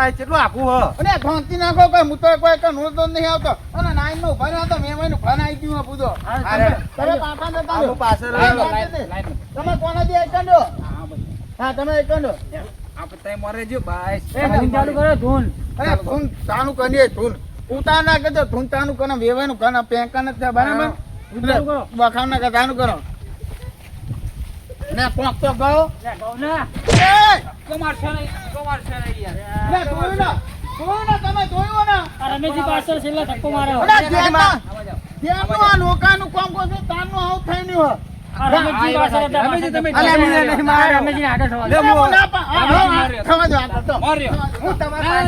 આ કેટલું આખું હ અને ભાંગતી નાખો કોઈ હું તો કોઈ કે નો તો નહીં આવતો અને નાઈન નો ઉભા રહ્યો તો મેં નું ફન આવી ગયું પૂછો તમે પાછા જતા રહો પાછળ તમે કોના દે એકંડો હા તમે એકંડો આપણે તઈ મરે જો બાય ચાલુ કરો ધૂન અરે ધૂન ચાલુ કરીએ ધૂન ઉતાર ના કરજો ધૂન ચાલુ કરો વેવાય નું કના પેંકા ન બરાબર બખાવ ના ચાલુ કરો ને કોક તો ગયો કમાર છે નહીં યાર ને જોયું ને તમે જોયું ને રમેશજી પાછળ છેલ્લા ધક્કો માર્યો ધ્યાનનું આ નોકાનું કામ કરો છો તારનું આવું થઈ નહીં રમેશજી પાછળ હતા રમેશજી તમે રમેશજી આગળ થવા દો થવા દો આગળ તો હું તમારા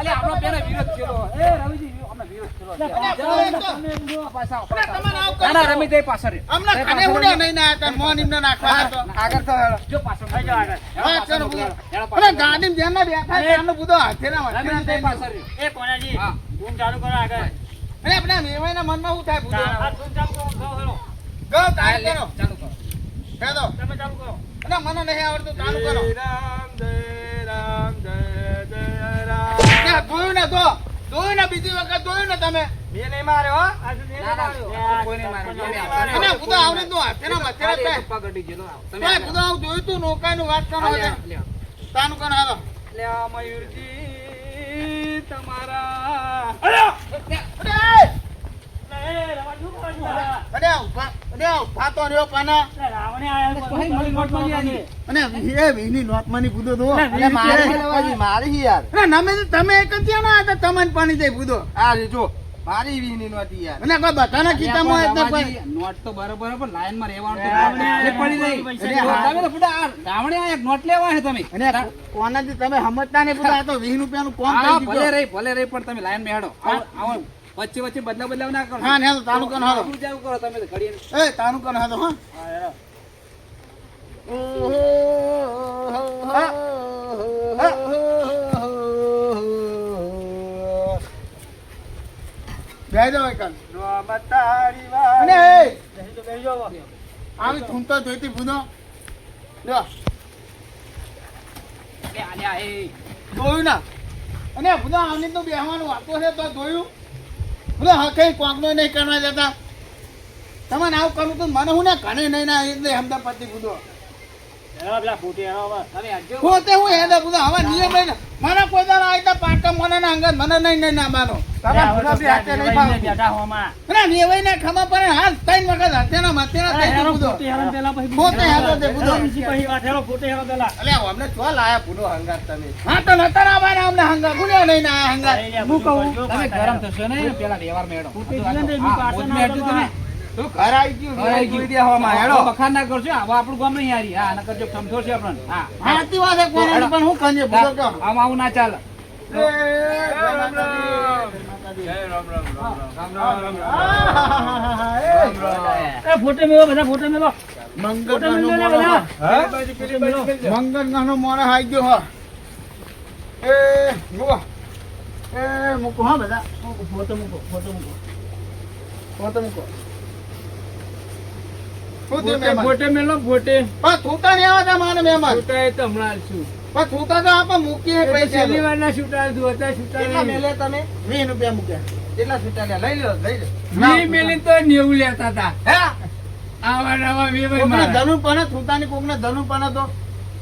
આપણો પેલા વિરોધ થયો એ રવિજી આપણે વિરોધ થયો ના રમેશજી પાછળ હમણાં કને ઉડ્યા નહીં ના હતા મોન એમને નાખવા તો આગળ તો જો પાછળ થઈ જાવ આગળ હા ચલો અરે ગાડી જેમ ના બેઠા છે એમનો બધો હાથે ના વાંચે રમેશજી પાછળ એ કોનાજી ધૂન ચાલુ કરો આગળ અરે આપણા મેવાઈના મનમાં શું થાય બધો આ ધૂન ચાલુ કરો હેલો ગો ચાલુ કરો ચાલુ કરો કહેતો તમે ચાલુ કરો અને મને નહીં આવડતું ચાલુ કરો રામ જય રામ જોયું ને તો જોયું ને બીજી વખત જોયું ને તમે મેં નહીં માર્યો હો આ ધૂન ના ના કોઈ નહીં માર્યો અને બધો આવડે તો હાથે ના માથે થાય પગડી ગયો તમે તમે બધો આવું જોયું તું નોકાનું વાત કરો એટલે તાનું કરો હાલો લે મયુરજી તમારા અરે રાવણે ફાતો રહ્યો પાના આયા અને એ વીની નોટમાંની બુધો દો અરે મારી યાર તમે એક જ ના હતા તમને પાણી જાય બુધો આ જો મારી વીની નોટી યાર અને કોઈ બધાના કીતામાં એટલે કોઈ નોટ તો બરોબર પણ લાઈન માં રહેવાનું રાવણે એ પડી નહીં તમે તો ફટા રાવણે આ એક નોટ લેવા છે તમે અને કોનાથી તમે સમજતા ને બધા આ તો 20 રૂપિયાનું કોમ હા થઈ ભલે રહી પણ તમે લાઈન માં હેડો આવો વચ્ચે બદલાવ ના કરો હા ને તો તાનું કન હાલો જાવ કરો તમે તો ઘડીએ એ તાનું કન હાલો હા બેહી જાવ એકન અને આવી ધૂમતો જોઈતી બુધો જો લે આલ્યા એ જોયું ના અને બધા આની તો બેહવાનું વાતો છે તો જોયું બધા હકે કોકનો નહીં કરવા જતા તમારે આવું કરવું તો મને હું ને ઘણે નહીં ના એટલે અમદાપતિ બુધો પેલા ફૂટી તમે આજજો પોતે હું હેડે બુધો હવે નિયમ લઈને મને કોઈ દાડો આવતા પાકા મને ના અંગત મને નહીં ના માનો તમારા બુધો બી હાથે નહીં પાવ બેઠા હોમાં ના નિયવાઈ ને ખમા પડે હાથ ત્રણ વખત હાથે ના માથે ના થઈ બુધો પોતે હેડો તે બુધો અલે અમને ચો લાયા બુધો હંગાત તમે હા તો નતર આવવાના અમને હંગાત ગુણ્યો નહીં ના હંગાત હું કહું તમે ગરમ થશો ને પેલા વ્યવહાર મેળો તમે તું ઘર આવી ગયું ઘર આવી ગયું. દે હવામાં હેડો બખાન ના કરજો હવે આપણું ગામ નહીં હારી હા નકર જો સમજો છે આપણને હા હાથી વાત છે કોણ પણ હું કહીએ બુધો કહો આમ આવું ના ચાલે ફોટો મેળો બધા ફોટો મેળો મંગળ ગાનો મોરા હાઈ ગયો હો એ મૂકો એ મૂકો હા બધા ફોટો મૂકો શું થયું મહેમાન? ફોટે મેલો ફોટે પણ થૂતા નહીં આવતા મારે મહેમાન છૂટા તો હમણાં છું પણ થૂતા તો આપણે મૂકીએ પૈસા છેલ્લી વાર ના છૂટા હતા કેટલા મેલે તમે 20 રૂપિયા મૂક્યા કેટલા છૂટા લે લઈ લો મેલી તો 90 લેતા હતા હે આવા નવા કોકને ધનુ પણ થૂતાની કોકને ધનુ પણ તો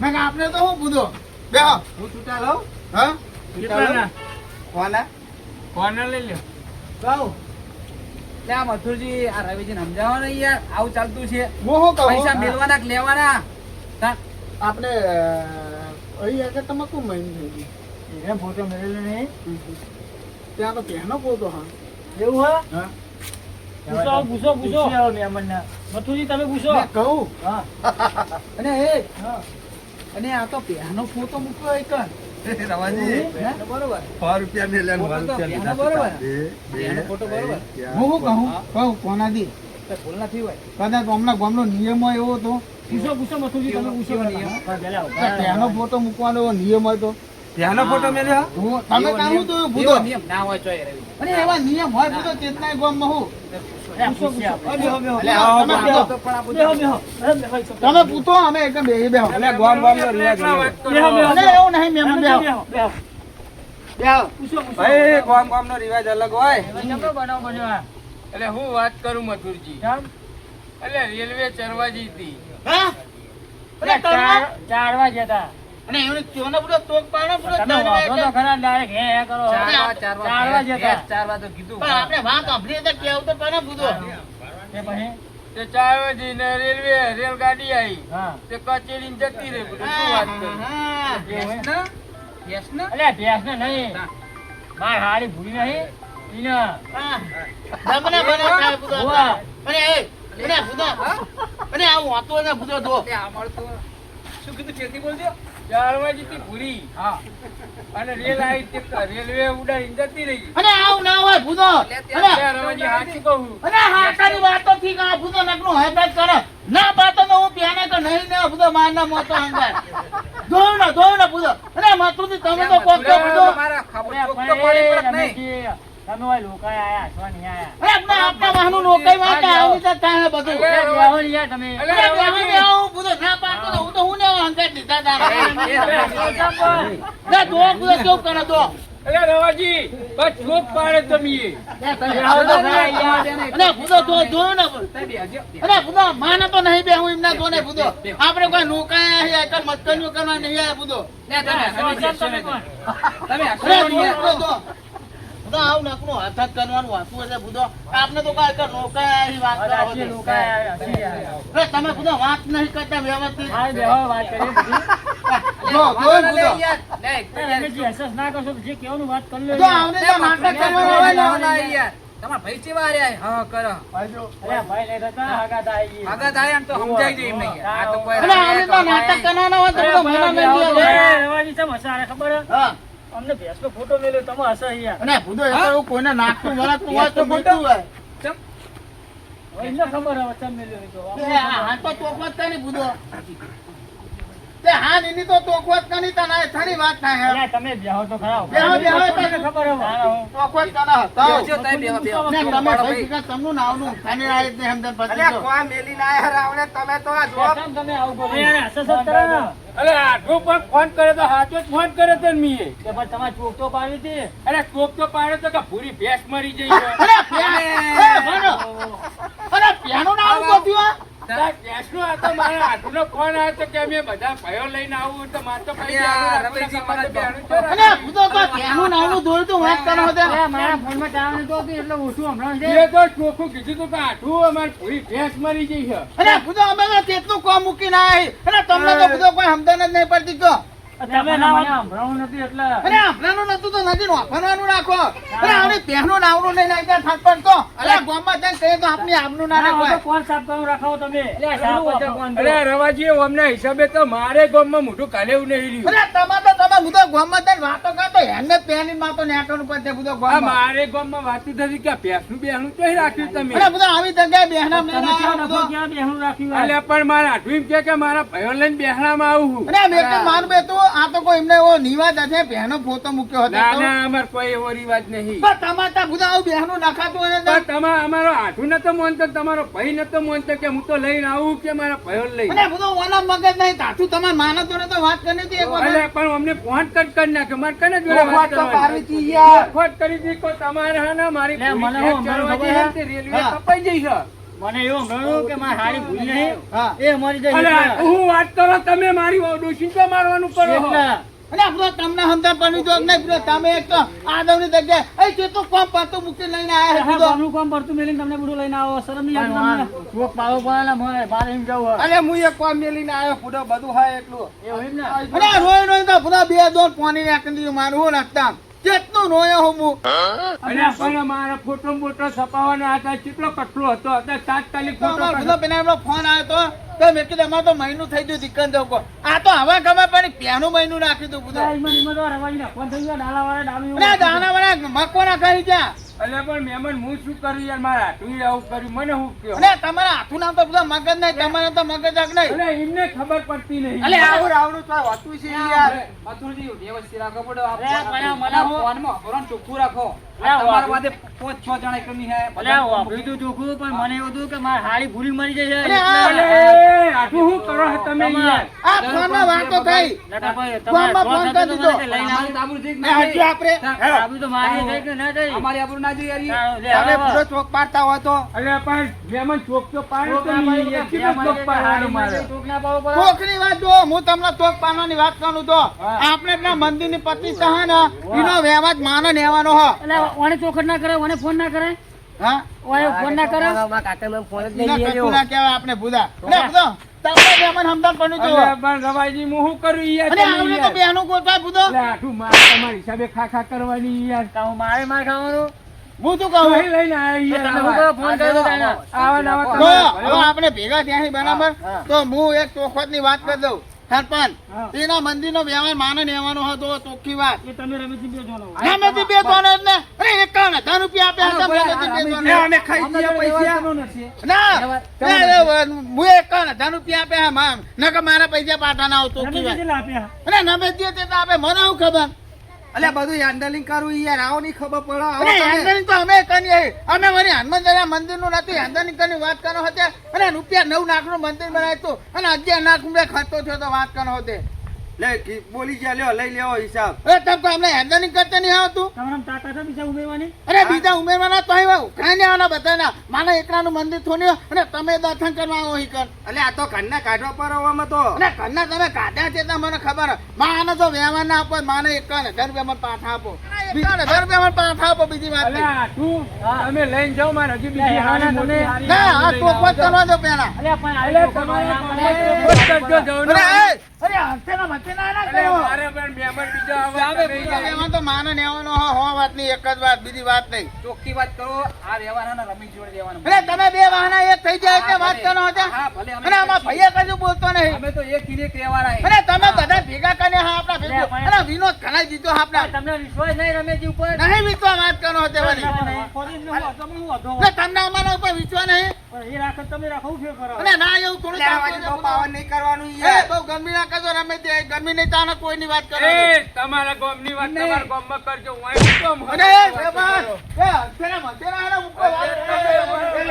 મેં કે આપણે તો હું પૂછો બેહો હું છૂટા લઉં હા કેટલાના કોના કોના લઈ લ્યો કહું ત્યાં મથુરજી આ રવિજીને સમજાવો ને યાર આવું ચાલતું છે હું શું કહું પૈસા મેળવાના કે લેવાના આપણે અહીં આગળ તમે કોણ મહિને એને ફોટો મેળવેલો નહીં ત્યાં તો પહેનો પોતો હા એવું હા હા પૂછો મહેમાનને મથુજી તમે પૂછો મેં કહું હા અને એ હા અને આ તો પહેનો પોતો મૂક્યો એક રવાજી બરોબર 100 રૂપિયા ને લેન બરોબર એનો ફોટો બરોબર હું કહું કોના દી ભૂલ નથી હોય કદાચ હમણાં ગામનો નિયમ હોય એવો તો પૂછો મથુજી તમે પૂછો નિયમ? પહેનો ફોટો મૂકવાનો એવો નિયમ હોય તો ત્યાંનો ફોટો મેલ્યો તમે કાઢું તો એવો ભૂલો નિયમ ના હોય ચોય રવિ અને એવા નિયમ હોય તો ચેતનાય ગામમાં હું બેહો તમે પૂછો અમે એક બેહી બેહો એટલે ગોમ ગોમ નો રિવાજ હોય. અને એવું નહીં મેમ બેહો બેહો. પૂછો પૂછો ભાઈ ગામનો રિવાજ અલગ હોય. જમણો બનાવ બન્યો આ એટલે હું વાત કરું મથુરજી, કેમ? એટલે રેલવે ચરવા જીતી હા? એટલે અરે કરવા? ચારવા જતા અને એમને ચોનો બધો તોક પાડો બધો તમે ચારવા વાંધો તો એટલે. ખરા ડાયરેક્ટ હે કરો ચારવા જતા ચારવા તો કીધું. પણ આપણે વાત સાંભળીએ તો કેવું તો પડે બુધો. તે પછી તે ચારવા જઈને રેલગાડી આવી હા તે કચેરી જતી રહી. બધું શું વાત કરું? હા. ભેંસના? ભેંસના? અલ્યા ભેંસને નહીં માર હારી ભૂલી નહીં ઈને હા. તમને બને થાય બુધો. હોવા. અને એ બુધો. અને આવું વાતો ને બુધો દો. એટલે આ મળતું. શું કીધું ચેતી બોલજો? ચારવા જીતી ભૂરી હા. અને રેલ આવી તે રેલવે ઉડાડીને જતી રહી. અને આવું ના હોય બુધો. અને ત્યાં રવાજી સાચું કહું. અને હાટાની વાતો થી આ બુધો નકનું હાઈબ્રિડ કરે. ના પાતો તો હું પ્યાને તો નહીં ને બુધો મારના મોતો હંગાર. જોયું ને બુધો. અને માતુજી તમે તો કોક તો બુધો. તમારા ખાબો અલ્યા ચોક તો ભાઈ, પાડી પડત નહીં. રમેશજી, તમે ઓય લોકાય આયા હસવા નહીં આયા અરે આપણા વાહનું રોકાઈ વાત આવી તો થાય બધું. અલ્યા બેહો ને યાર તમે અલ્યા, અરે બેહો ને આવું બુધો ના પાડતો તો હું તો હું ને હંગાર દીધા તારા. ના દો બુધો કેવું કરે દો. અરે રવાજી બસ ચોક પાડે તમે. બેહો તો ખરા યાર અને બુધો તો જોયું ને બુધો. તમે બેસજો. અરે બુધો માને તો નહીં બેહું એમના તો ને બુધો. આપણે કોઈ રોકાયા હે એટલે મતકરીઓ કરવા નહીં આયા બુધો. લે, તમે હસવા તમે બેસજો. કોણ? તમે અરે હસવા દો નહીં. બુધો દો. બુધો આવું નકનું હાથ હાથ કરવાનું વાતું હશે બુધો. આપણે તો કાંઈ કર રોકાયા હે વાત અલ્યા, કરો હસી છો. લોકાય આયા, હસી આયા. અરે તમે બુધો વાત નહીં કરતા વ્યવસ્થિત. હાલ બેહો વાત કરીએ બધી. જો જોયું લે, બુધો. યાર. લે, અરે રમેશજી, હસસ ના કરશો તો જે કહેવાનું વાત કરી લો જો યાર. આવને તો નાટક કરવાનું હોય ને. ના, ના, યાર. તમારા ભાઈ ચેવા રહ્યા? હા, કરો. અલ્યા ભાઈ નહીં થતા, હગાત આવી ગઈ. આગળ થાય એમ તો સમજાઈ દે એમને યાર. આ તો કોઈ અરે આવને તો નાટક કરવાના હોય તો અરે બુધો ભાઈ, મહિના બેહો નહીં તો. દે. એ, રવાજી ચમ હસે આને ખબર હે? હા. અમને ભેંસનો ફોટો મેલ્યો તમે હસે યાર. અને બુધો એ તો એવું કોઈને નાખતું વળગતું હોય તો મોટું હોય. હવે એમને ખબર હવે ચમ મેલ્યો એ તો. એ આ તો ચોખવટ કરી બુધો. તે હા એની તો ચોખવટ કરી તને થાળી વાત થાય હે. અલ્યા, તમે બેહો તો ખરા. બેહો, બેહો, તમને ખબર હે હવે. ચોખવટ કરે હતા. બેસજો, તમે બેહો, બેહો. ને તમે પાડો ભાઈ ભાઈ. ભેગા તમનું નાવનું ખાને આયે જ ને હમદન પછી જો. કેમ તમે આવું બોલો? યાર, હસે સત કરે ને. અરે આટલું પણ ફોન કરે તો સાચો જ ફોન કરે તો મીએ. કે ભાઈ તમારે ચોક તો પાડી હતી. અરે કોક તો પાડે તો કે પૂરી ભેંસ મરી જઈ છે. અરે પ્યા એ ભણો. અરે પ્યાનું નામ ગોત્યું તાર ભેંસનો આ તો મારા હાથનો ફોન આવ્યો તો કે અમે બધા ભાઈઓ લઈને આવું તો મારે તો પછી અલ્યા, આનું રમેશજી, તમારે મારા બેહાડું છે ને. અરે બુધો તો પ્યાનું નામનું દોડ્યું તું વાત કરો તે. અલ્યા, મારા ફોનમાં ટાવર નતો આવતો એટલે ઓછું હમણાં છે. એ તો ચોખ્ખું કીધું તું કે આઠું અમારે પૂરી ભેંસ મરી જઈ છે. અરે બુધો અમે તો તેટલું કોમ મૂકીને આય. અરે તમને તો બુધો કોઈ હમદન જ નહીં પડતી જો. તમે ના મને સંભળાવું નથી એટલે. અરે આપણાનું નતું તો નથી વાપરવાનું રાખો. અરે આને પ્યાનું નામનું નહીં નાખ્યા થાક પડતો. અરે ગામમાં જઈને કહીએ તો આપની આમનું ના ના, હવે તો રાખવાય. કોણ સાફ કરવાનું રાખાવો તમે? અલ્યા, સાફ જ છે કોણ? અરે રવાજી અમના હિસાબે તો મારે ગામમાં મોઢું કાલે એવું નહીં રહ્યું. અરે તમે બુધો ગામમાં જઈને વાતો કરતો હેને પેની માં તો નેકણ ઉપર છે બુધો આ ગામમાં. મારે ગામમાં વાતું થતી કે આ ભેંસનું બેહણું ક્યાંય રાખ્યું તમે? અરે બુધો આવી જગ્યાએ બેહના તમે મેળા ક્યાં બુધો. નફો ક્યાં બેહણું રાખ્યું હોય? અલ્યા પણ મારા આઠું એમ કે મારા ભાઈઓ લઈને બેહણામાં આવું છું. અરે મેં તો મારું બેતું આ તો કોઈ એમને એવો નિવાદ હશે બેહનો ફોટો મૂક્યો હતો ના તો. ના અમાર કોઈ એવો રિવાજ નહીં. પણ તમારે ત્યાં બુધો આવું બેહનું નખાતું હોય ને પણ તો. તમારો અમારો આઠું નતો માનતો, તમારો ભાઈ નતો માનતો કે હું તો લઈને આવું કે મારા ભાઈઓ લઈ. અરે બુધો ઓના મગજ નહીં તાતું તમારે માનતો ને તો વાત કરી હતી એક વખત. અલ્યા પણ અમને ફોન કરી નાખ્યો. મારે કને જોડે વાત વાત તો કરવાની? પાર્વતી યાર. ફોન કરી દીધી કોઈ તમારે હા ના મારી લે, મને પૂરી હું ભેંસ હમણાં ચરવા ખબર જઈ હે? તે રેલવે હા. કપાઈ જઈ છે. મને એવું સંભળાયું કે મારી હારી ભૂલી નહીં. હા. એ મરી જાય અલ્યા એટલે. હું વાત કરો તમે મારી ડોશી તો મારવાનું કરો છો? એટલે. અરે બુધો તમને સમજણ પડવી જોઈએ કે નહીં બુધો તમે એક તો આદવની જગ્યાએ એ કેટલું કોમ પાતું મૂકી લઈને આયા છે હા, બુધો. બારનું કામ ભરતું મેલીને તમને બધું લઈને આવો. શરમ નહીં આવતી તમને? ચોક પાડવો પડે ને, મારે બહાર એમ જવું હોય. અરે હું એક કોમ મેલીને આવ્યો પૂરો બધું હોય એટલું. એવું એમ ને? અરે રોય તો બુધો બે દોન પાણી નાખી દીધું મારું હું નાખતા કેટલું રોયો હું હું. અલ્યા પણ મારા ફોટો બોટો છપાવવાના હતા, કેટલો કટલો હતો અત્યારે તાત્કાલિક તો ફોટો અમારો બુધો પેલા એમનો ફોન આવ્યો તો મેં કીધું અમારે તો મહિનું થઈ ગયું દીકન જવું. આ તો હવે ખબર પડી પેનું મહિનું નાખી દઉં બુધો. એમાં તો રવાજી નાખવાનું થયું છે, ડાલાવાળા ડાલું એવું. અરે દાના વાળા મકોના કરી ગયા. અલ્યા પણ મહેમાન હું શું કરું યાર, મારા હાથું આવું કર્યું મને શું કહ્યો? અરે તમારા હાથું નામ તો બધા મગજ નહીં તમારે તો મગજ જ નહીં. અલ્યા એમને ખબર પડતી નહીં. અલે આવું રાવણું તો હોતું છે યાર. મથુરજી, વ્યવસ્થિત રાખો પડો. અરે, પણ મને હું- ફોનમાં અભરણ ચોખ્ખું રાખો. અરે, તમારા વાદે 5-6 જણા એકની હે. અલ્યા, વાપર્યું તું ચોખ્ખું, પણ મને એવું હતું કે મારી હારી ભૂલી મરી જાય છે. અરે, આ- એટલે- અલે, આટલું શું કરો છો તમે યાર? આ ફોનમાં વાતો થઈ નટાભાઈ, ફોનમાં ફોન કરી દીધો. લઈને આવો. અમારી આબરૂ ઠીક એ ના હજુ આપણે આબરૂ તો મારી થઈ કે ના થઈ? અમારી આબરૂ ના જોઈએ યાર. લે, તમે હવે. પૂરો ચોક પાડતા હોય તો અલ્યા પણ મહેમાન ચોક તો પાડે તો નહીં યાર. કેટલો ચોક પાડવાનો મારે? ટોક ના પાડવો પડે. ચોકની વાત જો હું તમને ચોક પાડવાની વાત કરું તો આપણે પેલા મંદિરની પ્રતિષ્ઠા હે ને એનો વ્યવહાર માનો નેવાનો હ એટલે ઓને ચોખટ ના કરે, ઓને ફોન ના કરે, હા ઓને ફોન ના કરે. એના કશું ના કહેવાય આપણે બુધા અરે બુધો તમને બેમન હમદાર બન્યું તો અલ્યા પણ રવાજી હું શું કરું યાર અને તમે આપણે તો યાર? બેનું ગોતવાય બુધો અલ્યા આટલું મારે તમારી હિસાબે ખા કરવાની યાર. તો મારે માર ખાવાનું. હું શું કહું અહીં લઈને આયા તમે યાર. શું કરો? ફોન કર્યો તો એને. આવા ને આવા તો તમારા હવે આપણે ભેગા ત્યાંથી બરાબર હા. તો હું એક ચોખવટ ની વાત કરી દઉં સરપંચ હા. એના મંદિર નો વ્યવહાર માનો નેવાનો હતો ચોખ્ખી વાત એ તમે રમેશજી બે જણો. રમેશજી બે ત્રણ જ ને અરે 51,000 રૂપિયા આપ્યા હતા રમેશજી બે ત્રણ ને. અમે ખાઈ ગયા પૈસા. ના હું 51,000 રૂપિયા આપ્યા મામ નકર મારા પૈસા પાટા ના આવતો ચોખ્ખી વાત કેટલા આપ્યા? અરે રમેશજી તે તો આપે મને શું ખબર અલ્યા બધું હેન્ડલિંગ કરવું યાર આવો નહીં ખબર પડે અરે હેન્ડલિંગ તો અમે કરીએ અમે વળી હનુમાનજરા મંદિર નું નથી હેન્ડલિંગ કરી વાત કરો હતી અને રૂપિયા 9 લાખ નું મંદિર બનાવ્યું હતું અને 11 લાખ રૂપિયા ખર્ચો થયો તો વાત કરો હતી લે બોલી ગયા લ્યો લઈ લેવો હિસાબ અરે તબ તો અમને હેન્ડલિંગ કરતા નહીં આવતું તમારા તાકાત છે બીજા ઉમેરવાની? અરે બીજા ઉમેરવાના તો આવ્યા ઉઘરાઈને આવવાના બધાના માના એકલાનું મંદિર થોડ્યું અને તમે દર્શન કરવા આવો અહીં કર અલે આ તો ઘરના કાઢવા પર આવવામાં તો અને ઘરના તમે કાઢ્યા છે તો મને ખબર માને તો વ્યવહાર ના આપો માને 51,000 રૂપિયા મને પાછા આપો 51,000 રૂપિયા મને પાછા આપો બીજી વાત નહીં. અલ્યા તું તમે લઈને જાઓ મારે હજી બીજી હારી મોટી હારી. ના આ ચોખવટ કરવા દો પેલા અલ્યા પણ અલ્યા આ તમારા તમારા ગામમાં તો બસ કરજો અરે જવાનું. અરે હંસેના મચેના ના અલ્યા કરો મારે પણ મહેમાન બીજા આવે તમે યાર. એમાં તો માનો નેવાનો હો વાત નહીં એક જ વાત બીજી વાત નહીં ચોખ્ખી વાત કરો આ વ્યવહાર ને રમેશ જોડે દેવાનો અરે તમે બે વાહના એક થઈ જાય એટલે વાત કરો હતા હા ભલે અને આમાં ભૈયા કશું બોલતો નહીં અમે તો એક કિલે કહેવાના અને તમે બધા ભેગા કરીને હા આપણા ભેગું અને વિનોદ ઘણા જીતો આપણા તમને વિશ્વાસ નહીં રમેશજી ઉપર? નહીં વિશ્વાસ વાત કરો હતો વળી ફોરીને હું હતો, હું હતો. ને તમને અમારા ઉપર વિશ્વાસ નહીં પણ એ રાખત તમે રાખો, હું ફેર કરો? અને ના એવું થોડું પાવન નહીં કરવાનું એ બહુ ગરમી ના કરજો રમે તે ગરમી નહીં તાને કોઈની વાત કરો એ તમારા ગામની વાત તમારા ગામમાં કરજો. હું અહીં કેમ અને હોય? એ બેમાન, એ હંસેના મચેના હારા મૂકો વાત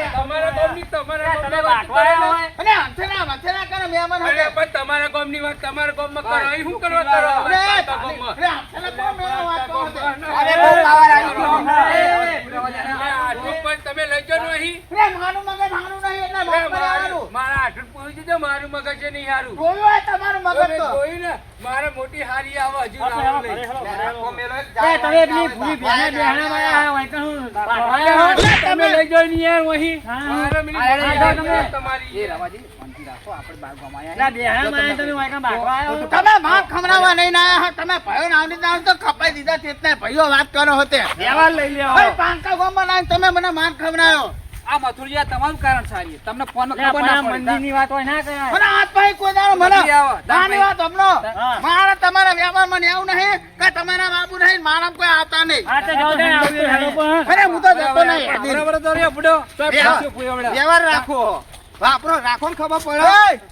તમારા ગામની તમારા તમે ગામમાં વાત વાટવા કરો. હોય? અને હંસેના મચેના કરે મહેમાન અરે હતા પણ તમારા ગામની વાત તમારા ગામમાં કરો. અહીં શું કરવા કરો? અરે પાટા ગામમાં. હંસેના કોણ મેળો વાત કરો છો? અરે બહુ પાવર આવી ગયો. આટલું પણ તમે લઈ જાઓ ને અહીં. અરે મારું મગજ હારું નહીં એટલે અરે મારું મગજ હારું. મારા આટલું પૂછ્યું છે, મારું મગજ છે નહીં હારું. જોયું હોય તમારું મગજ તમે તો જોયું ને, મારે મોટી હારી આવે હજુ હેલો, લાવો હેલો, નહીં. Hello, hello. મેલો એક એ તમે પેલી ભૂલી બેહણા બેહણામાં હોય કે હું વાટવા અરે આવ્યો? તમે લઈ જાઓ ને યાર અહીં. હા. મારે મિનિટ અરે, મોટી અરે, હારી અરે, આવે તમારી. એ રવાજી શાંતિ રાખો આપણે બાર ગમાયા પેલા બેહણામાં તમે હોય કે વાટવા આવ્યો? તમે માર ખમરાવા નહીં ના આયા, તમે ભયો ના આવડી ના તો કપાઈ દીધા તેટલા ભયો વાત કરો હોતે વ્યવહાર લઈ લેવો. ભાઈ પાંકા ગામમાં લાઈને તમે મને માર ખવડાયો આ મથુરજી આ તમારું કારણ સારી તમને ફોન અલ્યા, ખબર પણ આ ના પડી મંદિરની વાત હોય ના કરાય. મને હાથ પાઈ કોઈ દાડો મને નથી આવો, નાની વાત હમણો હા. મારા તમારા વ્યવહારમાં ને એવું નહીં કે તમારા બાબુ નહીં મારા કોઈ આવતા નહીં આ તો જાઓ ને, આવું તો હેલો પણ. અરે હું તો જતો નહીં બરાબર તો રહ્યો બુડો તો વ્યવહાર- પાછો ફૂયો વ્યવહાર રાખો વાપરો રાખો ને ખબર પડે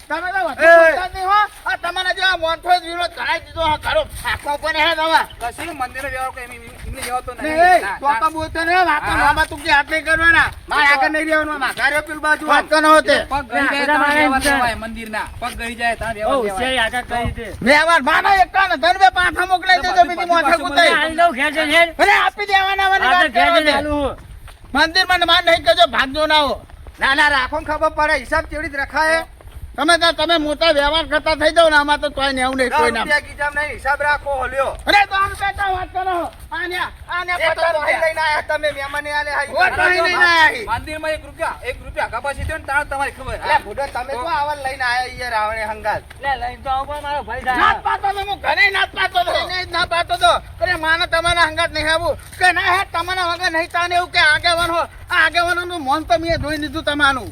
તમે તો વધુ બોલતા જ નહીં હો આ તમારા જેવા મોટો જ વિરોધ કરાવી દીધો હા ખરો આખો પર હે દવા કશું મંદિરે વ્યવહાર કોઈ એમને જેવો તો નહીં નહીં તો તો બોલતો ને વાતો મામા તું કે હાથ નહીં કરવાના મારે આગળ નહીં રહેવાનું મારે પેલું બાજુ વાત કરનો હોતે પગ ગળી જાય બધા તારે મારે વ્યવહાર લેવાય મંદિરના પગ ગળી જાય તારે ઓ, વ્યવહાર છે, લેવાય આગળ કરી દે. વ્યવહાર માના એકાને ધનવે પાઠા મોકલાઈ દેજો બીજી મોઠા કુતાઈ આલી દઉં ઘેર જઈને હેડ. અરે આપી દેવાના વાળી આ તો વાત ઘેર કરો જઈને છો. આલું. મંદિરમાં ને માર નહીં કરજો ભાગજો ના હો ના ના રાખો ને ખબર પડે હિસાબ કેવી રીતે રખાય તમે મોટા વ્યવહાર કરતા થઈ જાવ ને આમાં તો કોઈ નેવું નહીં કોઈ ના ગીજામ નહીં હિસાબ રાખો હલ્યો અરે તો આમ બેટા વાત કરો આને એ તો ભાઈ લઈને આયા તમે મહેમાને આલે ઓ તો અહીં લઈને આયા મંદિરમાં એક રૂપિયા કપાસી થયો ને તારે તમારી ખબર અરે બુડો તમે તો આવન લઈને આયા ઈ રાવણે હંગાત લે, લઈને તો આવું પણ મારો ભાઈ જાય. નાત પાતો તો હું ઘરે નાત પાતો તો એને જ ના પાતો તો અરે માને તમારા હંગાત નહીં આવું કે ના હે તમારા વગર નહીં તાને એવું કે આગેવાન હો આ આગેવાનોનું મોન તો મેં જોઈ લીધું તમારું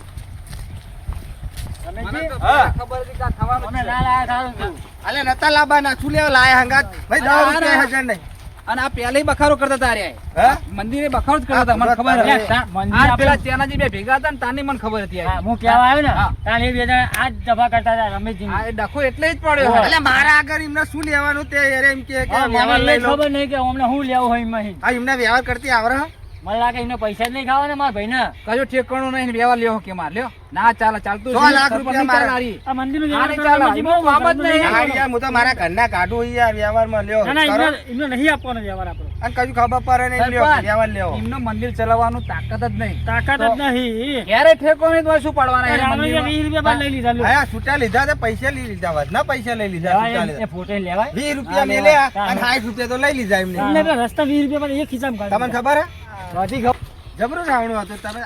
રમેશજી, ખબર હતી કે આ થવાનું અમે જ છે. ના લાયા સારું થયું. અલે નતા લાબાના શું લેવા લાયા હંગાત ભાઈ 10 રૂપિયા હજાર નહીં અને આ પહેલા બખારો કરતા હતા રે હે મંદિરે બખારો જ કરતા હતા મને ખબર લે, હતી મંદિર આ આપણે- પેલા ત્યાંના જે બે ભેગા હતા ને તાની મને ખબર હતી હા, આ. હું કહેવા આવ્યો ને હા. તાણે એ બે જણા આ જ દફા કરતા હતા રમેશજી. આ એ ડખો એટલે જ પડ્યો હા. એટલે મારા આગળ એમને શું લેવાનું તે યાર એમ કે હા, મને વ્યવહાર એ લઈ લો ખબર નહીં કે અમને શું લેવું હોય એમાં. હા એમને વ્યવહાર કરતી આવડે મને લાગે એને પૈસા જ નહીં ખાવા ને મારા ભાઈને. કજો ઠેકાણું નહીં, વ્યવહાર લ્યો કે માર લ્યો ના ચાલે, ચાલતું 100 લાખ રૂપિયા મારે. આ મંદિરનું હા, વ્યવહાર નહીં ચાલે. કરવા એમાં બાબત નહીં. હા, યાર, હું તો મારા ઘરના કાઢું યાર, વ્યવહારમાં લ્યો. ના, ના, કરો. એમને નહીં આપવાનો વ્યવહાર આપણો. અને કશું ખબર પડે નહીં, લ્યો, સરપંચ, વ્યવહાર લ્યો. એમનું મંદિર ચલાવવાનું તાકાત જ નહીં. તાકાત જ નહીં. ક્યારે ઠેકો નહીં તો શું પડવાના એ રાવણીએ મંદિરમાં? 20 રૂપિયા બાદ લઈ લીધા લો. હા, છૂટા લીધા તે પૈસા લઈ લીધા, વધના પૈસા લઈ લીધા, હા, છૂટા એ લીધા. ફોટો લેવાય. 20 રૂપિયા હા, મેલ્યા હા, અને 60 રૂપિયા તો લઈ લીધા એમને. એમને પેલા રસ્તા 20 રૂપિયા પર એક ખિસ્સામાં કાઢી તમને દીધા. ખબર હે? વધી ગયો. જબરું રાવણું હતું, તમે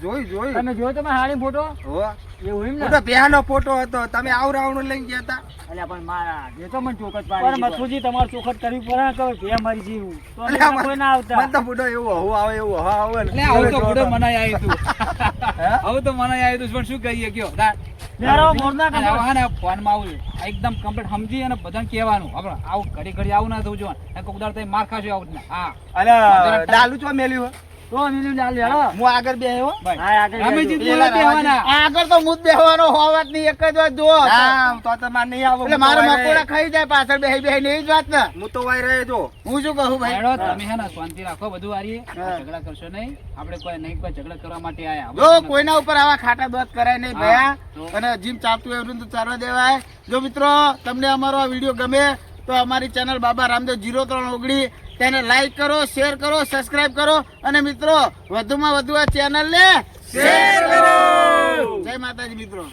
જોઈ. તમે જોયો તમે હારી ફોટો હો. એવું એમ ને? હું તો પેહાનો ફોટો હતો, તમે આવ રાવણું લઈને ગયા હતા. અલ્યા પણ મારા એ તો મને ચોખટ પાડી. પણ મથુરજી તમારે ચોખટ કરવી પડે ને, કે બે મારી જીવું તો અમે અલ્યા, કોઈ ના આવતા. મને તો બુડો એવું હવું આવે એવું હવા આવે ને. એટલે આવું તો બુડો મનાઈ આવ્યું તું. આવું તો મનાઈ આવ્યું તું, પણ શું કહીએ કયો લેરો મોરના કામ. ફોનમાં આવું એકદમ કમ્પ્લીટ સમજી અને બધાને કહેવાનું આપણે આવું ઘડી ઘડી આવું ના થવું જોઈએ. કોક દાડો તમે માર ખાશો આવું જ ના. હા અલ્યા, ડાલુ ચો મેલ્યું હે? તો નીલું લાલ લેરો. હું આગળ બેહ્યો. હા, આગળ અમે બેસજો. જીત બોલા દેવાના. આગળ તો મુદ બેહવાનો હોવાત ની એક જ વાત જો. તો તમારે નહીં આવો. એટલે મારા મકોડા ખાઈ જાય પાછળ બેહી બેહી ને એ જ વાત ને. હું તો વાય રહે જો. હું શું કહું ભાઈ? હેડો, તમે હે ને શાંતિ રાખો, બધું હારીએ. ઝઘડા કરશો નહીં. આપણે કોઈ ઝઘડા કરવા માટે આયા. જો કોઈના ઉપર આવા ખાટા દોત કરાય નહીં ભયા. અને જીમ ચાલતું એવું તો ચાલવા દેવાય. જો મિત્રો તમને અમારો આ વિડીયો ગમે તો અમારી ચેનલ બાબા રામદેવ 0319 તેને લાઈક કરો, શેર કરો, સબસ્ક્રાઇબ કરો અને મિત્રો વધુમાં વધુ આ ચેનલ ને શેર કરો. જય માતાજી મિત્રો.